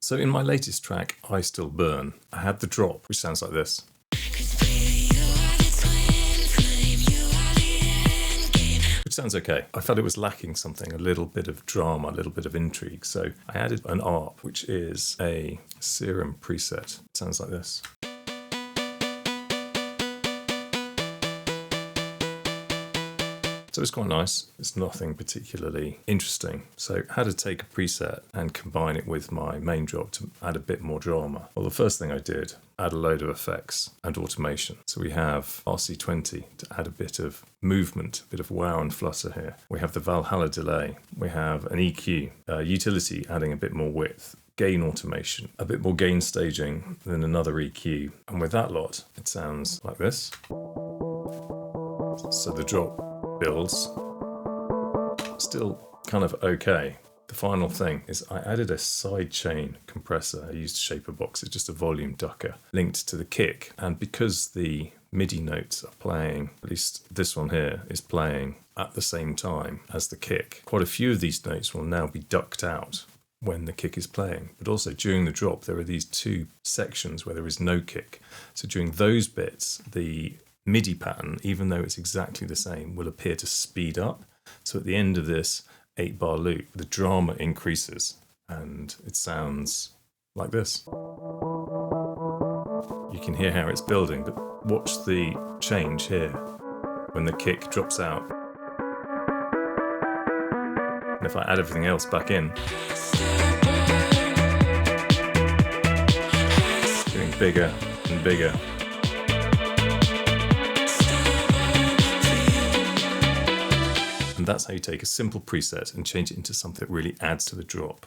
So in my latest track, I Still Burn, I had the drop, which sounds like this. Which sounds okay. I felt it was lacking something, a little bit of drama, a little bit of intrigue. So I added an ARP, which is a serum preset. It sounds like this. So it's quite nice. It's nothing particularly interesting. So I had to take a preset and combine it with my main drop to add a bit more drama. Well, the first thing I did, add a load of effects and automation. So we have RC20 to add a bit of movement, a bit of wow and flutter here. We have the Valhalla delay. We have an EQ, utility adding a bit more width. Gain automation, a bit more gain staging than another EQ. And with that lot, it sounds like this. So the drop builds, still kind of okay. The final thing is I added a sidechain compressor. I used Shaper Box, it's just a volume ducker linked to the kick. And because the MIDI notes are playing, at least this one here is playing at the same time as the kick, quite a few of these notes will now be ducked out when the kick is playing. But also during the drop, there are these two sections where there is no kick. So during those bits, the MIDI pattern, even though it's exactly the same, will appear to speed up. So at the end of this 8-bar loop, the drama increases and it sounds like this. You can hear how it's building, but watch the change here when the kick drops out. And if I add everything else back in, it's getting bigger and bigger. And that's how you take a simple preset and change it into something that really adds to the drop.